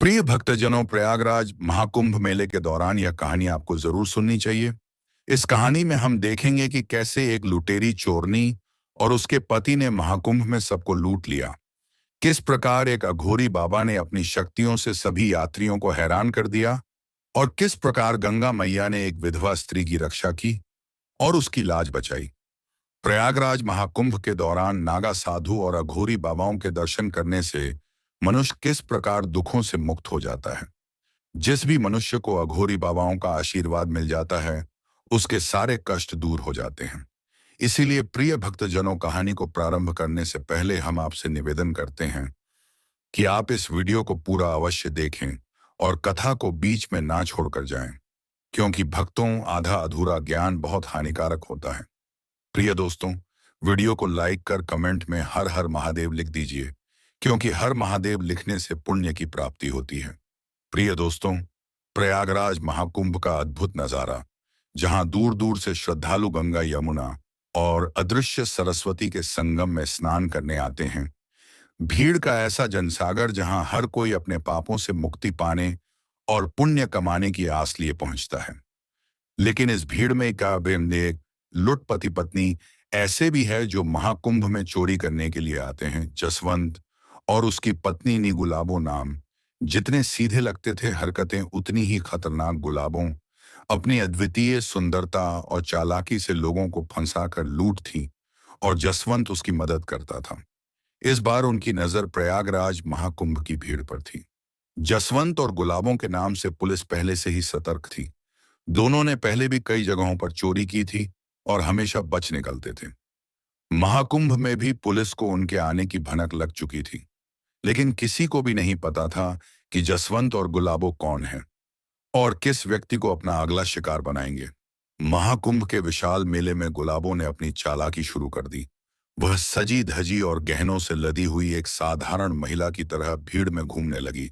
प्रिय भक्तजनों, प्रयागराज महाकुंभ मेले के दौरान यह कहानी आपको जरूर सुननी चाहिए। इस कहानी में हम देखेंगे कि कैसे एक लुटेरी चोरनी और उसके पति ने महाकुंभ में सबको लूट लिया। किस प्रकार एक अघोरी बाबा ने अपनी शक्तियों से सभी यात्रियों को हैरान कर दिया और किस प्रकार गंगा मैया ने एक विधवा स्त्री की रक्षा की और उसकी लाज बचाई। प्रयागराज महाकुंभ के दौरान नागा साधु और अघोरी बाबाओं के दर्शन करने से मनुष्य किस प्रकार दुखों से मुक्त हो जाता है। जिस भी मनुष्य को अघोरी बाबाओं का आशीर्वाद मिल जाता है, उसके सारे कष्ट दूर हो जाते हैं। इसीलिए प्रिय भक्तजनों, कहानी को प्रारंभ करने से पहले हम आपसे निवेदन करते हैं कि आप इस वीडियो को पूरा अवश्य देखें और कथा को बीच में ना छोड़कर जाएं, क्योंकि भक्तों, आधा अधूरा ज्ञान बहुत हानिकारक होता है। प्रिय दोस्तों, वीडियो को लाइक कर कमेंट में हर हर महादेव लिख दीजिए, क्योंकि हर महादेव लिखने से पुण्य की प्राप्ति होती है। प्रिय दोस्तों, प्रयागराज महाकुंभ का अद्भुत नजारा, जहां दूर दूर से श्रद्धालु गंगा, यमुना और अदृश्य सरस्वती के संगम में स्नान करने आते हैं। भीड़ का ऐसा जनसागर जहां हर कोई अपने पापों से मुक्ति पाने और पुण्य कमाने की आस लिए पहुंचता है। लेकिन इस भीड़ में एक लुट पति पत्नी ऐसे भी है जो महाकुंभ में चोरी करने के लिए आते हैं। जसवंत और उसकी पत्नी नी गुलाबों नाम। जितने सीधे लगते थे, हरकतें उतनी ही खतरनाक। गुलाबों अपनी अद्वितीय सुंदरता और चालाकी से लोगों को फंसाकर लूट थी और जसवंत उसकी मदद करता था। इस बार उनकी नजर प्रयागराज महाकुंभ की भीड़ पर थी। जसवंत और गुलाबों के नाम से पुलिस पहले से ही सतर्क थी। दोनों ने पहले भी कई जगहों पर चोरी की थी और हमेशा बच निकलते थे। महाकुंभ में भी पुलिस को उनके आने की भनक लग चुकी थी, लेकिन किसी को भी नहीं पता था कि जसवंत और गुलाबो कौन है और किस व्यक्ति को अपना अगला शिकार बनाएंगे। महाकुंभ के विशाल मेले में गुलाबो ने अपनी चालाकी शुरू कर दी। वह सजी धजी और गहनों से लदी हुई एक साधारण महिला की तरह भीड़ में घूमने लगी।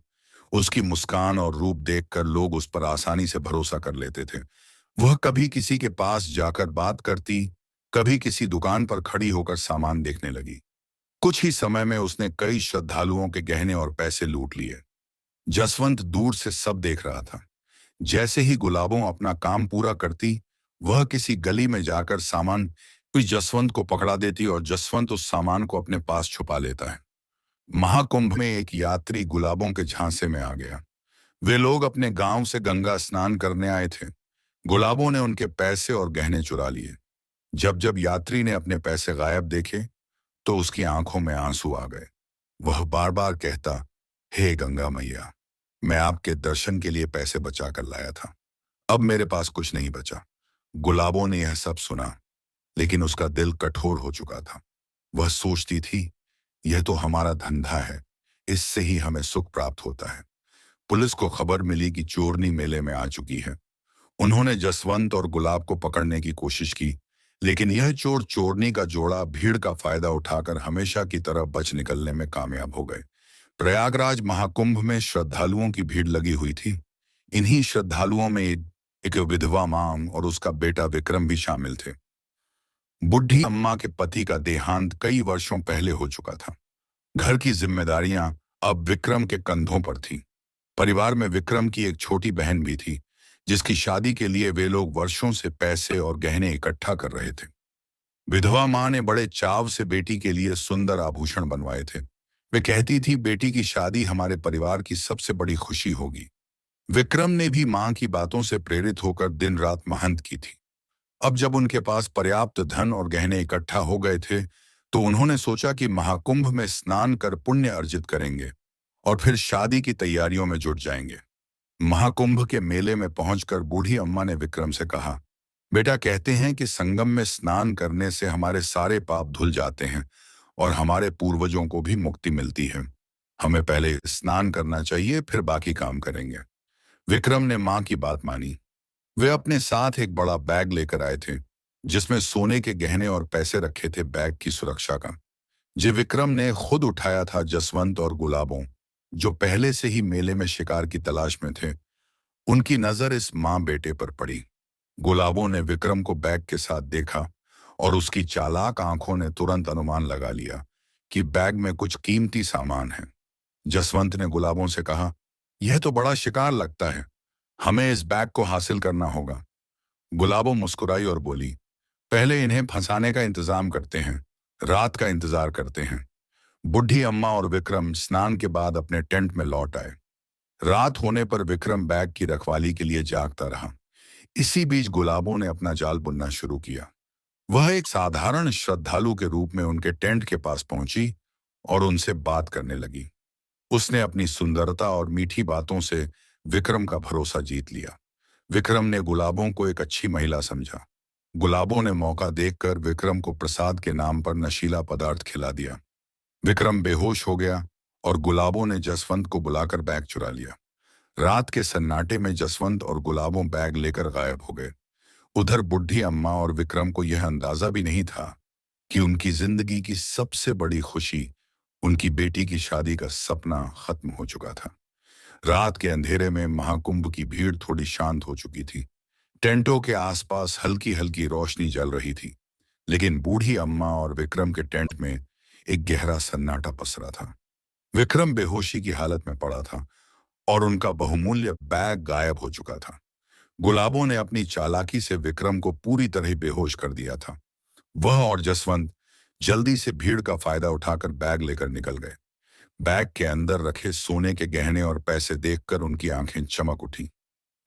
उसकी मुस्कान और रूप देखकर लोग उस पर आसानी से भरोसा कर लेते थे। वह कभी किसी के पास जाकर बात करती, कभी किसी दुकान पर खड़ी होकर सामान देखने लगी। कुछ ही समय में उसने कई श्रद्धालुओं के गहने और पैसे लूट लिए। जसवंत दूर से सब देख रहा था। जैसे ही गुलाबों अपना काम पूरा करती, वह किसी गली में जाकर सामान कोई जसवंत को पकड़ा देती और जसवंत उस सामान को अपने पास छुपा लेता है। महाकुंभ में एक यात्री गुलाबों के झांसे में आ गया। वे लोग अपने गांव से गंगा स्नान करने आए थे। गुलाबों ने उनके पैसे और गहने चुरा लिए। जब जब यात्री ने अपने पैसे गायब देखे तो उसकी आंखों में आंसू आ गए। वह बार बार कहता, हे गंगा मैया, मैं आपके दर्शन के लिए पैसे बचा कर लाया था, अब मेरे पास कुछ नहीं बचा। गुलाबों ने यह सब सुना, लेकिन उसका दिल कठोर हो चुका था। वह सोचती थी, यह तो हमारा धंधा है, इससे ही हमें सुख प्राप्त होता है। पुलिस को खबर मिली कि चोरनी मेले में आ चुकी है। उन्होंने जसवंत और गुलाब को पकड़ने की कोशिश की, लेकिन यह चोर चोरनी का जोड़ा भीड़ का फायदा उठाकर हमेशा की तरह बच निकलने में कामयाब हो गए। प्रयागराज महाकुंभ में श्रद्धालुओं की भीड़ लगी हुई थी। इन्हीं श्रद्धालुओं में एक विधवा मां और उसका बेटा विक्रम भी शामिल थे। बुढ़ी अम्मा के पति का देहांत कई वर्षों पहले हो चुका था। घर की जिम्मेदारियां अब विक्रम के कंधों पर थीं। परिवार में विक्रम की एक छोटी बहन भी थी, जिसकी शादी के लिए वे लोग वर्षों से पैसे और गहने इकट्ठा कर रहे थे। विधवा मां ने बड़े चाव से बेटी के लिए सुंदर आभूषण बनवाए थे। वे कहती थी, बेटी की शादी हमारे परिवार की सबसे बड़ी खुशी होगी। विक्रम ने भी मां की बातों से प्रेरित होकर दिन रात मेहनत की थी। अब जब उनके पास पर्याप्त धन और गहने इकट्ठा हो गए थे, तो उन्होंने सोचा कि महाकुंभ में स्नान कर पुण्य अर्जित करेंगे और फिर शादी की तैयारियों में जुट जाएंगे। महाकुंभ के मेले में पहुंचकर बूढ़ी अम्मा ने विक्रम से कहा, बेटा, कहते हैं कि संगम में स्नान करने से हमारे सारे पाप धुल जाते हैं और हमारे पूर्वजों को भी मुक्ति मिलती है। हमें पहले स्नान करना चाहिए, फिर बाकी काम करेंगे। विक्रम ने मां की बात मानी। वे अपने साथ एक बड़ा बैग लेकर आए थे, जिसमें सोने के गहने और पैसे रखे थे। बैग की सुरक्षा का जो विक्रम ने खुद उठाया था। जसवंत और गुलाबों, जो पहले से ही मेले में शिकार की तलाश में थे, उनकी नजर इस मां बेटे पर पड़ी। गुलाबों ने विक्रम को बैग के साथ देखा और उसकी चालाक आंखों ने तुरंत अनुमान लगा लिया कि बैग में कुछ कीमती सामान है। जसवंत ने गुलाबों से कहा, यह तो बड़ा शिकार लगता है। हमें इस बैग को हासिल करना होगा। गुलाबो मुस्कुराई और बोली, पहले इन्हें फंसाने का इंतजाम करते हैं, रात का इंतजार करते हैं। बुढ़ी अम्मा और विक्रम स्नान के बाद अपने टेंट में लौट आए। रात होने पर विक्रम बैग की रखवाली के लिए जागता रहा। इसी बीच गुलाबों ने अपना जाल बुनना शुरू किया। वह एक साधारण श्रद्धालु के रूप में उनके टेंट के पास पहुंची और उनसे बात करने लगी। उसने अपनी सुंदरता और मीठी बातों से विक्रम का भरोसा जीत लिया। विक्रम ने गुलाबों को एक अच्छी महिला समझा। गुलाबों ने मौका देखकर विक्रम को प्रसाद के नाम पर नशीला पदार्थ खिला दिया। विक्रम बेहोश हो गया और गुलाबों ने जसवंत को बुलाकर बैग चुरा लिया। रात के सन्नाटे में जसवंत और गुलाबों बैग लेकर गायब हो गए। उधर बुढ़ी अम्मा और विक्रम को यह अंदाजा भी नहीं था कि उनकी जिंदगी की सबसे बड़ी खुशी, उनकी बेटी की शादी का सपना खत्म हो चुका था। रात के अंधेरे में महाकुंभ की भीड़ थोड़ी शांत हो चुकी थी। टेंटों के आसपास हल्की हल्की रोशनी जल रही थी, लेकिन बूढ़ी अम्मा और विक्रम के टेंट में एक गहरा सन्नाटा पसरा था। विक्रम बेहोशी की हालत में पड़ा था और उनका बहुमूल्य बैग गायब हो चुका था। गुलाबों ने अपनी चालाकी से विक्रम को पूरी तरह बेहोश कर दिया था। वह और जसवंत जल्दी से भीड़ का फायदा उठाकर बैग लेकर निकल गए। बैग के अंदर रखे सोने के गहने और पैसे देखकर उनकी आंखें चमक उठी।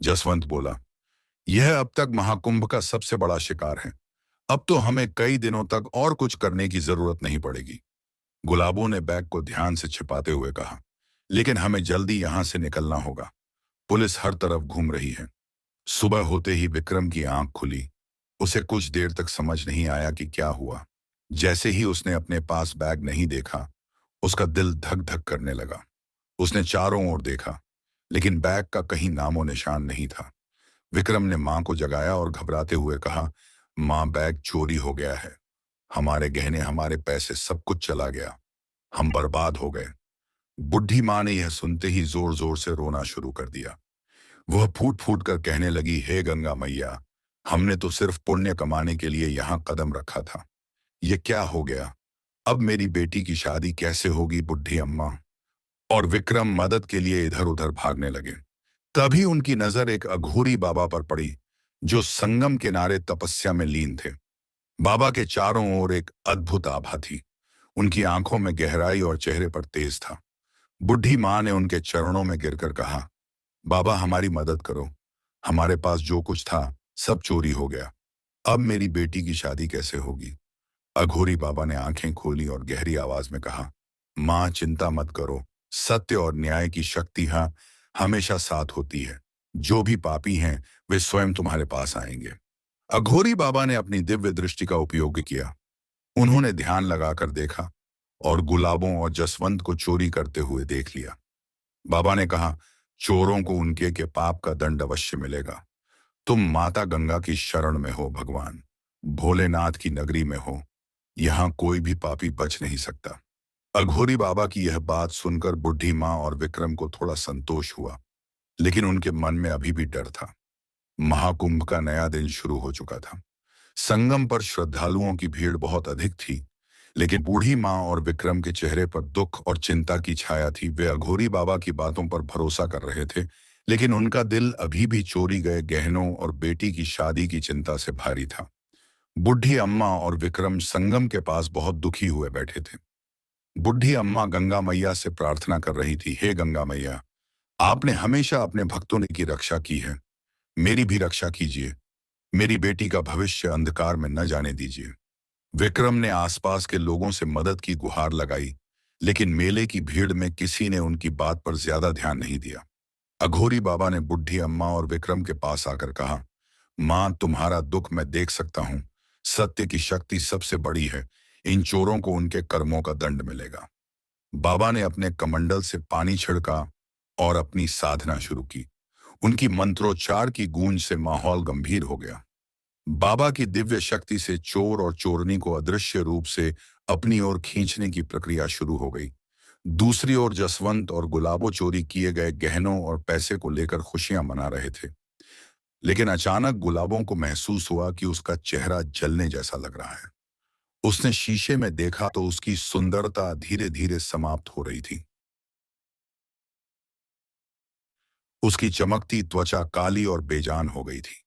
जसवंत बोला, यह अब तक महाकुंभ का सबसे बड़ा शिकार है। अब तो हमें कई दिनों तक और कुछ करने की जरूरत नहीं पड़ेगी। गुलाबों ने बैग को ध्यान से छिपाते हुए कहा, लेकिन हमें जल्दी यहां से निकलना होगा। पुलिस हर तरफ घूम रही है। सुबह होते ही विक्रम की आंख खुली। उसे कुछ देर तक समझ नहीं आया कि क्या हुआ। जैसे ही उसने अपने पास बैग नहीं देखा, उसका दिल धक धक करने लगा। उसने चारों ओर देखा, लेकिन बैग का कहीं नामो निशान नहीं था। विक्रम ने मां को जगाया और घबराते हुए कहा, मां, बैग चोरी हो गया है। हमारे गहने, हमारे पैसे, सब कुछ चला गया। हम बर्बाद हो गए। बुढ़ी मां ने यह सुनते ही जोर जोर से रोना शुरू कर दिया। वह फूट फूट कर कहने लगी, हे गंगा मैया, हमने तो सिर्फ पुण्य कमाने के लिए यहाँ कदम रखा था। ये क्या हो गया? अब मेरी बेटी की शादी कैसे होगी? बुढ़ी अम्मा और विक्रम मदद के लिए इधर उधर भागने लगे। तभी उनकी नजर एक अघोरी बाबा पर पड़ी, जो संगम किनारे तपस्या में लीन थे। बाबा के चारों ओर एक अद्भुत आभा थी। उनकी आंखों में गहराई और चेहरे पर तेज था। बुढ़ी मां ने उनके चरणों में गिरकर कहा, बाबा, हमारी मदद करो। हमारे पास जो कुछ था सब चोरी हो गया। अब मेरी बेटी की शादी कैसे होगी? अघोरी बाबा ने आंखें खोली और गहरी आवाज में कहा, मां, चिंता मत करो। सत्य और न्याय की शक्ति हमेशा साथ होती है। जो भी पापी हैं वे स्वयं तुम्हारे पास आएंगे। अघोरी बाबा ने अपनी दिव्य दृष्टि का उपयोग किया। उन्होंने ध्यान लगाकर देखा और गुलाबों और जसवंत को चोरी करते हुए देख लिया। बाबा ने कहा, चोरों को उनके के पाप का दंड अवश्य मिलेगा। तुम माता गंगा की शरण में हो भगवान। भोलेनाथ की नगरी में हो। यहाँ कोई भी पापी बच नहीं सकता। अघोरी बाबा की यह बात सुनकर बुढ़ी माँ और विक्रम को थोड़ा संतोष हुआ, लेकिन उनके मन में अभी भी डर था। महाकुंभ का नया दिन शुरू हो चुका था। संगम पर श्रद्धालुओं की भीड़ बहुत अधिक थी, लेकिन बूढ़ी माँ और विक्रम के चेहरे पर दुख और चिंता की छाया थी। वे अघोरी बाबा की बातों पर भरोसा कर रहे थे, लेकिन उनका दिल अभी भी चोरी गए गहनों और बेटी की शादी की चिंता से भारी था। बुढ़ी अम्मा और विक्रम संगम के पास बहुत दुखी हुए बैठे थे। बुढ़ी अम्मा गंगा मैया से प्रार्थना कर रही थी, हे गंगा मैया, आपने हमेशा अपने भक्तों की रक्षा की है। मेरी भी रक्षा कीजिए। मेरी बेटी का भविष्य अंधकार में न जाने दीजिए। विक्रम ने आसपास के लोगों से मदद की गुहार लगाई, लेकिन मेले की भीड़ में किसी ने उनकी बात पर ज्यादा ध्यान नहीं दिया। अघोरी बाबा ने बुढ़ी अम्मा और विक्रम के पास आकर कहा, मां, तुम्हारा दुख मैं देख सकता हूं। सत्य की शक्ति सबसे बड़ी है। इन चोरों को उनके कर्मों का दंड मिलेगा। बाबा ने अपने कमंडल से पानी छिड़का और अपनी साधना शुरू की। उनकी मंत्रोच्चार की गूंज से माहौल गंभीर हो गया। बाबा की दिव्य शक्ति से चोर और चोरनी को अदृश्य रूप से अपनी ओर खींचने की प्रक्रिया शुरू हो गई। दूसरी ओर जसवंत और गुलाबो चोरी किए गए गहनों और पैसे को लेकर खुशियां मना रहे थे, लेकिन अचानक गुलाबों को महसूस हुआ कि उसका चेहरा जलने जैसा लग रहा है। उसने शीशे में देखा तो उसकी सुंदरता धीरे धीरे समाप्त हो रही थी। उसकी चमकती त्वचा काली और बेजान हो गई थी।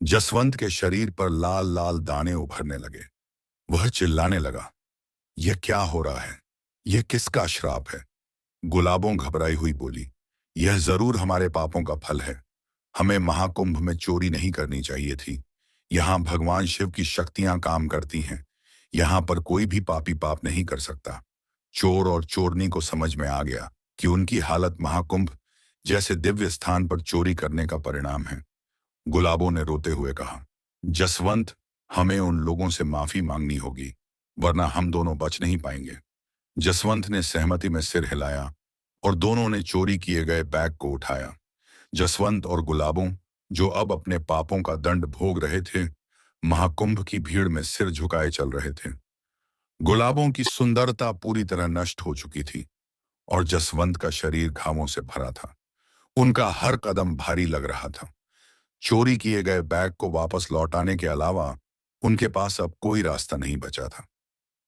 जसवंत के शरीर पर लाल लाल दाने उभरने लगे। वह चिल्लाने लगा, यह क्या हो रहा है? यह किसका श्राप है? गुलाबों घबराई हुई बोली, यह जरूर हमारे पापों का फल है। हमें महाकुंभ में चोरी नहीं करनी चाहिए थी। यहाँ भगवान शिव की शक्तियां काम करती हैं। यहाँ पर कोई भी पापी पाप नहीं कर सकता। चोर और चोरनी को समझ में आ गया कि उनकी हालत महाकुंभ जैसे दिव्य स्थान पर चोरी करने का परिणाम है। गुलाबों ने रोते हुए कहा, जसवंत, हमें उन लोगों से माफी मांगनी होगी, वरना हम दोनों बच नहीं पाएंगे। जसवंत ने सहमति में सिर हिलाया और दोनों ने चोरी किए गए बैग को उठाया। जसवंत और गुलाबों, जो अब अपने पापों का दंड भोग रहे थे, महाकुंभ की भीड़ में सिर झुकाए चल रहे थे। गुलाबों की सुंदरता पूरी तरह नष्ट हो चुकी थी और जसवंत का शरीर घावों से भरा था। उनका हर कदम भारी लग रहा था। चोरी किए गए बैग को वापस लौटाने के अलावा उनके पास अब कोई रास्ता नहीं बचा था।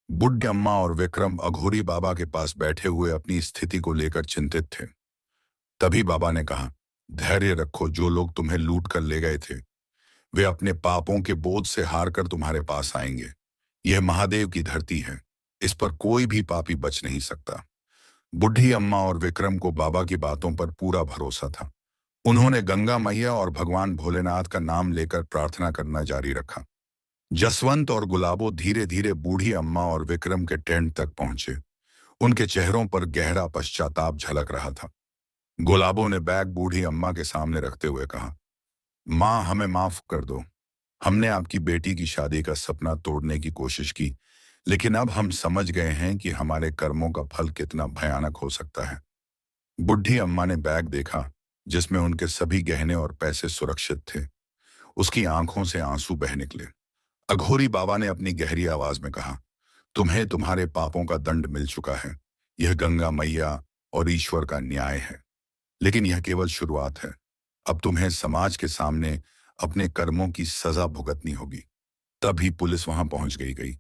बुड्ढी अम्मा और विक्रम अघोरी बाबा के पास बैठे हुए अपनी स्थिति को लेकर चिंतित थे। तभी बाबा ने कहा, धैर्य रखो, जो लोग तुम्हें लूट कर ले गए थे वे अपने पापों के बोझ से हारकर तुम्हारे पास आएंगे। यह महादेव की धरती है, इस पर कोई भी पापी बच नहीं सकता। बुढ़ी अम्मा और विक्रम को बाबा की बातों पर पूरा भरोसा था। उन्होंने गंगा मैया और भगवान भोलेनाथ का नाम लेकर प्रार्थना करना जारी रखा। जसवंत और गुलाबो धीरे धीरे बूढ़ी अम्मा और विक्रम के टेंट तक पहुंचे। उनके चेहरों पर गहरा पश्चाताप झलक रहा था। गुलाबो ने बैग बूढ़ी अम्मा के सामने रखते हुए कहा, माँ, हमें माफ कर दो। हमने आपकी बेटी की शादी का सपना तोड़ने की कोशिश की, लेकिन अब हम समझ गए हैं कि हमारे कर्मों का फल कितना भयानक हो सकता है। बुढ़ी अम्मा ने बैग देखा, जिसमें उनके सभी गहने और पैसे सुरक्षित थे। उसकी आंखों से आंसू बह निकले। अघोरी बाबा ने अपनी गहरी आवाज में कहा, तुम्हें तुम्हारे पापों का दंड मिल चुका है। यह गंगा मैया और ईश्वर का न्याय है, लेकिन यह केवल शुरुआत है। अब तुम्हें समाज के सामने अपने कर्मों की सजा भुगतनी होगी। तभी पुलिस वहां पहुंच गई।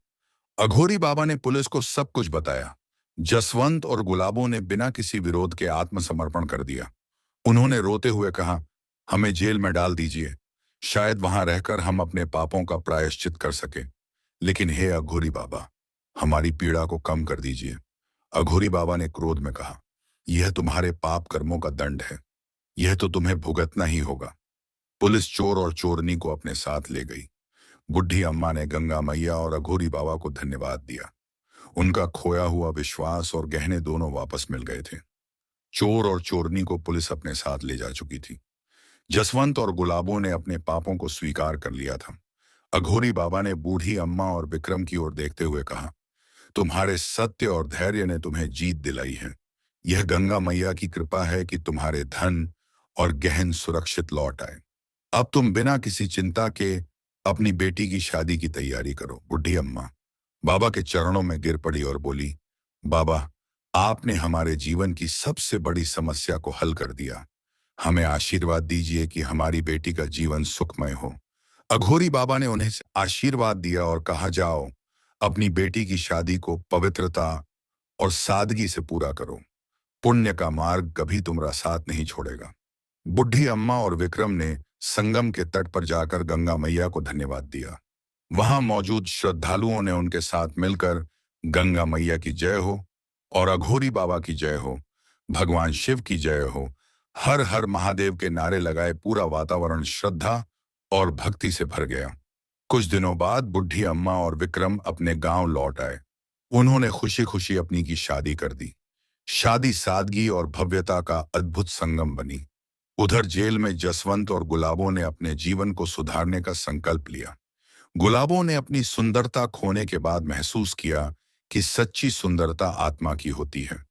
अघोरी बाबा ने पुलिस को सब कुछ बताया। जसवंत और गुलाबों ने बिना किसी विरोध के आत्मसमर्पण कर दिया। उन्होंने रोते हुए कहा, हमें जेल में डाल दीजिए, शायद वहां रहकर हम अपने पापों का प्रायश्चित कर सके। लेकिन हे अघोरी बाबा, हमारी पीड़ा को कम कर दीजिए। अघोरी बाबा ने क्रोध में कहा, यह तुम्हारे पाप कर्मों का दंड है। यह तो तुम्हें भुगतना ही होगा। पुलिस चोर और चोरनी को अपने साथ ले गई। बुढ़ी अम्मा ने गंगा मैया और अघोरी बाबा को धन्यवाद दिया। उनका खोया हुआ विश्वास और गहने दोनों वापस मिल गए थे। चोर और चोरनी को पुलिस अपने साथ ले जा चुकी थी। जसवंत और गुलाबों ने अपने पापों को स्वीकार कर लिया था। अघोरी बाबा ने बूढ़ी अम्मा और विक्रम की ओर देखते हुए कहा, तुम्हारे सत्य और धैर्य ने तुम्हें जीत दिलाई है। यह गंगा मैया की कृपा है कि तुम्हारे धन और गहन सुरक्षित लौट आए। अब तुम बिना किसी चिंता के अपनी बेटी की शादी की तैयारी करो। बुढ़ी अम्मा बाबा के चरणों में गिर पड़ी और बोली, बाबा, आपने हमारे जीवन की सबसे बड़ी समस्या को हल कर दिया। हमें आशीर्वाद दीजिए कि हमारी बेटी का जीवन सुखमय हो। अघोरी बाबा ने उन्हें आशीर्वाद दिया और कहा, जाओ, अपनी बेटी की शादी को पवित्रता और सादगी से पूरा करो। पुण्य का मार्ग कभी तुम्हारा साथ नहीं छोड़ेगा। बुढ़ी अम्मा और विक्रम ने संगम के तट पर जाकर गंगा मैया को धन्यवाद दिया। वहां मौजूद श्रद्धालुओं ने उनके साथ मिलकर गंगा मैया की जय हो और अघोरी बाबा की जय हो, भगवान शिव की जय हो, हर हर महादेव के नारे लगाए पूरा वातावरण श्रद्धा और भक्ति से भर गया। कुछ दिनों बाद बुढ़ी अम्मा और विक्रम अपने गांव लौट आए। उन्होंने खुशी खुशी अपनी की शादी कर दी। शादी सादगी और भव्यता का अद्भुत संगम बनी। उधर जेल में जसवंत और गुलाबों ने अपने जीवन को सुधारने का संकल्प लिया। गुलाबों ने अपनी सुंदरता खोने के बाद महसूस किया कि सच्ची सुंदरता आत्मा की होती है।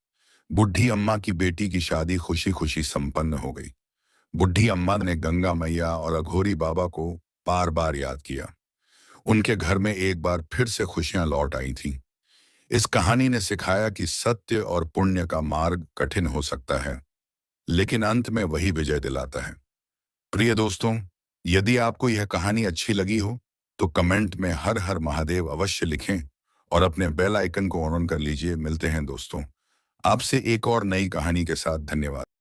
बुढ़ी अम्मा की बेटी की शादी खुशी खुशी संपन्न हो गई। बुढ़ी अम्मा ने गंगा मैया और अघोरी बाबा को बार बार याद किया। उनके घर में एक बार फिर से खुशियां लौट आई थीं। इस कहानी ने सिखाया कि सत्य और पुण्य का मार्ग कठिन हो सकता है, लेकिन अंत में वही विजय दिलाता है। प्रिय दोस्तों, यदि आपको यह कहानी अच्छी लगी हो तो कमेंट में हर हर महादेव अवश्य लिखें और अपने बेल आइकन को ऑन कर लीजिए। मिलते हैं दोस्तों आपसे एक और नई कहानी के साथ। धन्यवाद।